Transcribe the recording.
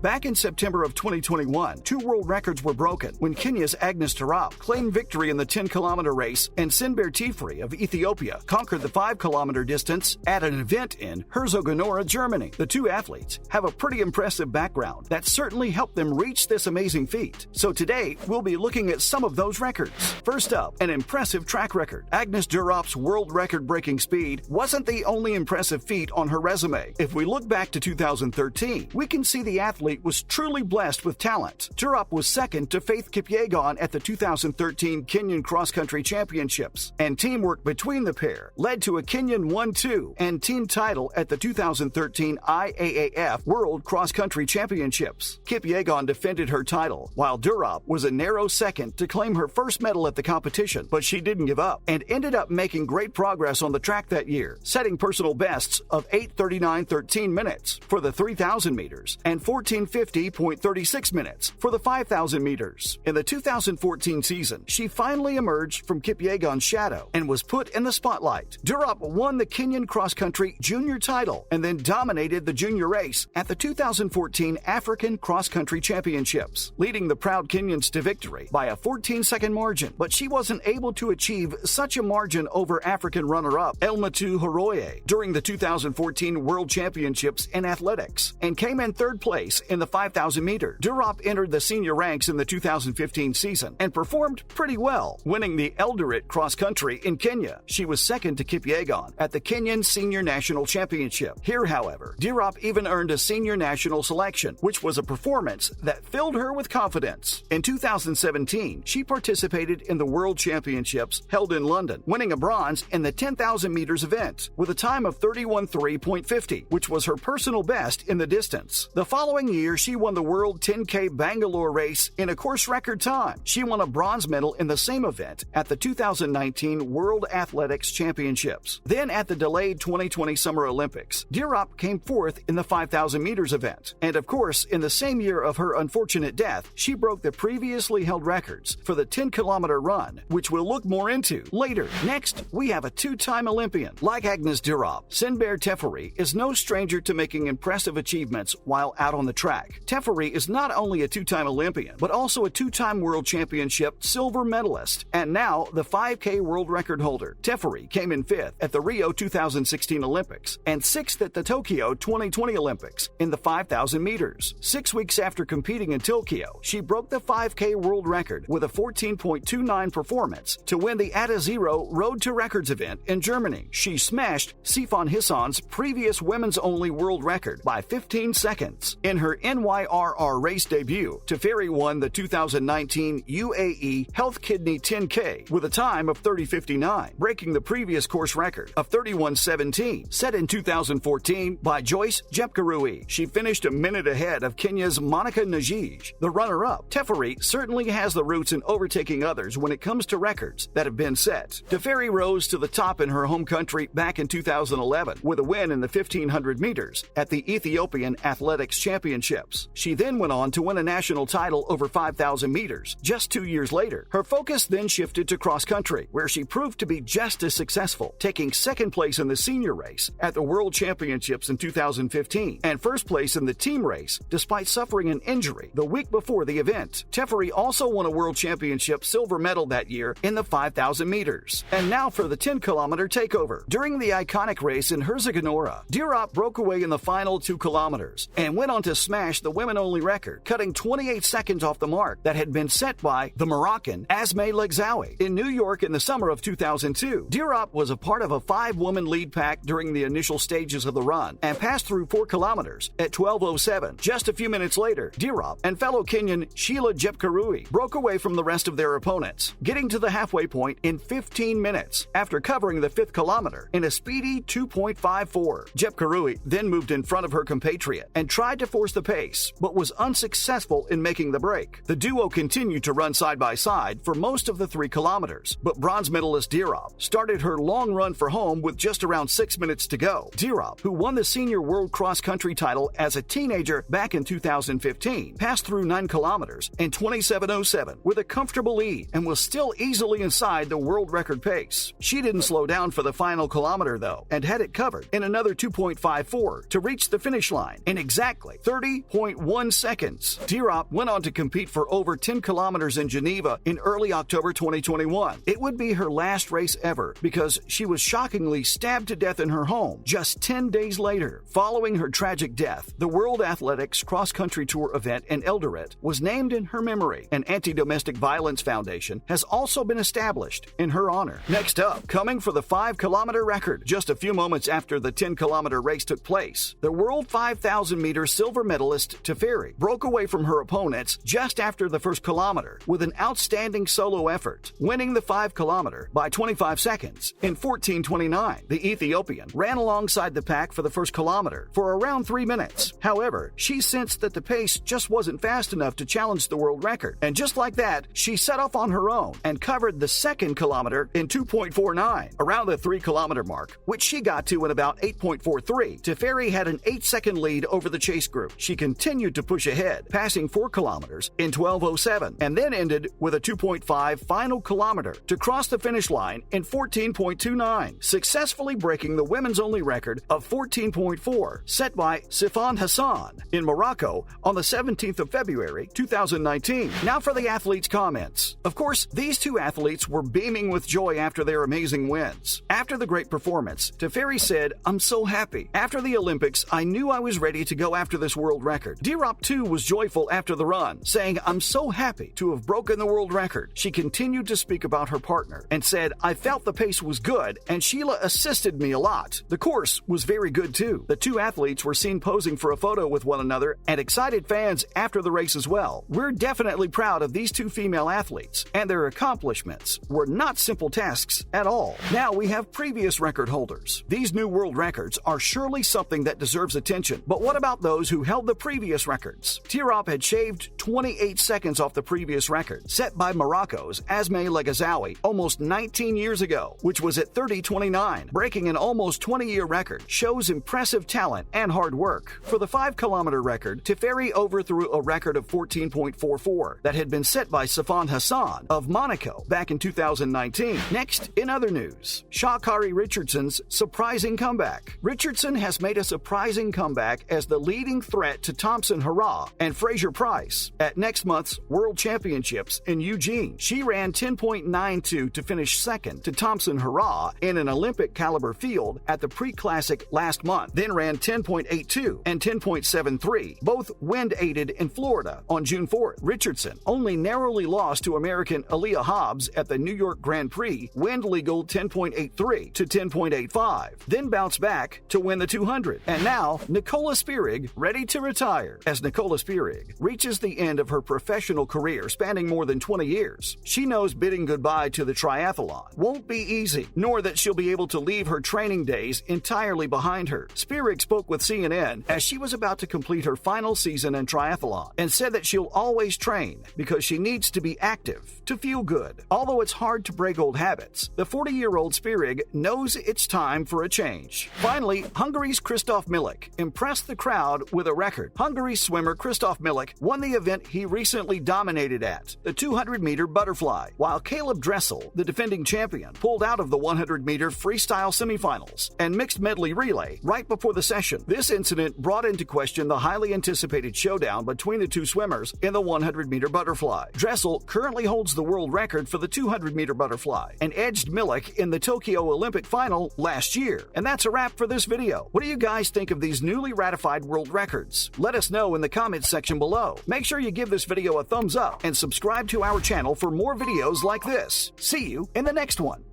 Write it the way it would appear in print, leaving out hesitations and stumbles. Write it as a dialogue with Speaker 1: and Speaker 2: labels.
Speaker 1: Back in September of 2021, 2 world records were broken when Kenya's Agnes Tirop claimed victory in the 10-kilometer race and Sinber Teferi of Ethiopia conquered the 5-kilometer distance at an event in Herzogenaurach, Germany. The two athletes have a pretty impressive background that certainly helped them reach this amazing feat. So today, we'll be looking at some of those records. First up, an impressive track record. Agnes Tirop's world record-breaking speed wasn't the only impressive feat on her resume. If we look back to 2013, we can see the athlete was truly blessed with talent. Tirop was second to Faith Kipyegon at the 2013 Kenyan Cross-Country Championships, and teamwork between the pair led to a Kenyan 1-2 and team title at the 2013 IAAF World Cross-Country Championships. Kipyegon defended her title, while Tirop was a narrow second to claim her first medal at the competition, but she didn't give up and ended up making great progress on the track that year, setting personal bests of 8:39.13 minutes for the 3,000 meters and 14:50.36 minutes for the 5,000 meters. In the 2014 season, she finally emerged from Kipyegon's shadow and was put in the spotlight. Tirop won the Kenyan cross-country junior title and then dominated the junior race at the 2014 African Cross-Country Championships, leading the proud Kenyans to victory by a 14-second margin. But she wasn't able to achieve such a margin over African runner-up Elmatu Horoye during the 2014 World Championships in athletics and came in third place in the 5,000 meter. Tirop entered the senior ranks in the 2015 season and performed pretty well, winning the Eldoret Cross Country in Kenya. She was second to Kipyegon at the Kenyan Senior National Championship. Here, however, Tirop even earned a senior national selection, which was a performance that filled her with confidence. In 2017, she participated in the World Championships held in London, winning a bronze in the 10,000 meters event with a time of 31:3.50, which was her personal best in the distance. The following year, she won the World 10K Bangalore race in a course record time. She won a bronze medal in the same event at the 2019 World Athletics Championships. Then at the delayed 2020 Summer Olympics, Tirop came fourth in the 5,000 meters event. And of course, in the same year of her unfortunate death, she broke the previously held records for the 10-kilometer run, which we'll look more into later. Next, we have a 2-time Olympian. Like Agnes Tirop, Sinber Teferi is no stranger to making impressive achievements while out on the track. Teferi is not only a 2-time Olympian, but also a 2-time World Championship silver medalist, and now the 5K world record holder. Teferi came in 5th at the Rio 2016 Olympics and 6th at the Tokyo 2020 Olympics in the 5,000 meters. 6 weeks after competing in Tokyo, she broke the 5K world record with a 14.29 performance to win the At a Zero Road to Records event in Germany. She smashed Sifan Hassan's previous women's-only world record by 15 seconds. In her NYRR race debut, Teferi won the 2019 UAE Health Kidney 10K with a time of 30:59, breaking the previous course record of 31:17 set in 2014 by Joyce Jepkarui. She finished a minute ahead of Kenya's Monica Najij, the runner-up. Teferi certainly has the roots in overtaking others when it comes to records that have been set. Teferi rose to the top in her home country back in 2011 with a win in the 1,500 meters at the Ethiopian Athletics Championships. She then went on to win a national title over 5,000 meters just 2 years later. Her focus then shifted to cross-country, where she proved to be just as successful, taking second place in the senior race at the World Championships in 2015 and first place in the team race despite suffering an injury the week before the event. Teferi also won a World Championship silver medal that year in the 5,000 meters. And now for the 10-kilometer takeover. During the iconic race in Herzogenaurach, Tirop broke away in the final 2 kilometers and went on to smash the women-only record, cutting 28 seconds off the mark that had been set by the Moroccan Asma Legzawi in New York in the summer of 2002. Tirop was a part of a 5-woman lead pack during the initial stages of the run and passed through 4 kilometers at 12:07. Just a few minutes later, Tirop and fellow Kenyan Sheila Jepkarui broke away from the rest of their opponents, getting to the halfway point in 15 minutes after covering the 5th kilometer in a speedy 2.54. Jepkarui then moved in front of her compatriot and tried to force the pace, but was unsuccessful in making the break. The duo continued to run side by side for most of the 3 kilometers, but bronze medalist Tirop started her long run for home with just around 6 minutes to go. Tirop, who won the senior world cross-country title as a teenager back in 2015, passed through 9 kilometers in 27:07 with a comfortable lead and was still easily inside the world record pace. She didn't slow down for the final kilometer though and had it covered in another 2.54 to reach the finish line in exactly 30 30.1 seconds. Tirop went on to compete for over 10 kilometers in Geneva in early October 2021. It would be her last race ever because she was shockingly stabbed to death in her home just 10 days later. Following her tragic death, the World Athletics Cross-Country Tour event in Eldoret was named in her memory. An anti-domestic violence foundation has also been established in her honor. Next up, coming for the 5-kilometer record just a few moments after the 10-kilometer race took place, the World 5,000-meter silver medalist Teferi broke away from her opponents just after the first kilometer with an outstanding solo effort, winning the 5-kilometer by 25 seconds in 14:29. The Ethiopian ran alongside the pack for the first kilometer for around 3 minutes. However, she sensed that the pace just wasn't fast enough to challenge the world record, and just like that, she set off on her own and covered the second kilometer in 2.49. Around the 3-kilometer mark, which she got to in about 8.43, Teferi had an 8-second lead over the chase group. She continued to push ahead, passing 4 kilometers in 12:07, and then ended with a 2.5 final kilometer to cross the finish line in 14.29, successfully breaking the women's-only record of 14.4 set by Sifan Hassan in Morocco on the 17th of February 2019. Now for the athletes' comments. Of course, these two athletes were beaming with joy after their amazing wins. After the great performance, Teferi said, "I'm so happy. After the Olympics, I knew I was ready to go after this world record." Tirop too was joyful after the run, saying, "I'm so happy to have broken the world record." She continued to speak about her partner and said, "I felt the pace was good and Sheila assisted me a lot. The course was very good too." The two athletes were seen posing for a photo with one another and excited fans after the race as well. We're definitely proud of these two female athletes, and their accomplishments were not simple tasks at all. Now we have previous record holders. These new world records are surely something that deserves attention, but what about those who held the previous records? Tirop had shaved 28 seconds off the previous record, set by Morocco's Asmay Leghazaoui almost 19 years ago, which was at 30:29. Breaking an almost 20-year record shows impressive talent and hard work. For the 5-kilometer record, Teferi overthrew a record of 14.44 that had been set by Sifan Hassan of Monaco back in 2019. Next, in other news, Sha'Carri Richardson's surprising comeback. Richardson has made a surprising comeback as the leading threat to Thompson Herah and Fraser Price at next month's World Championships in Eugene. She ran 10.92 to finish second to Thompson Herah in an Olympic-caliber field at the pre-classic last month, then ran 10.82 and 10.73, both wind-aided in Florida on June 4th. Richardson only narrowly lost to American Aaliyah Hobbs at the New York Grand Prix, wind-legal 10.83 to 10.85, then bounced back to win the 200. And now, Nicola Spirig ready to retire. As Nicola Spirig reaches the end of her professional career spanning more than 20 years, she knows bidding goodbye to the triathlon won't be easy, nor that she'll be able to leave her training days entirely behind her. Spirig spoke with CNN as she was about to complete her final season in triathlon and said that she'll always train because she needs to be active to feel good. Although it's hard to break old habits, the 40-year-old Spirig knows it's time for a change. Finally, Hungary's Christoph Milik impressed the crowd with a record. Hungary's swimmer Christoph Milik won the event he recently dominated at, the 200-meter butterfly, while Caleb Dressel, the defending champion, pulled out of the 100-meter freestyle semifinals and mixed medley relay right before the session. This incident brought into question the highly anticipated showdown between the two swimmers in the 100-meter butterfly. Dressel currently holds the world record for the 200-meter butterfly and edged Milik in the Tokyo Olympic final last year. And that's a wrap for this video. What do you guys think of these newly ratified world records? Let us know in the comments section below. Make sure you give this video a thumbs up and subscribe to our channel for more videos like this. See you in the next one.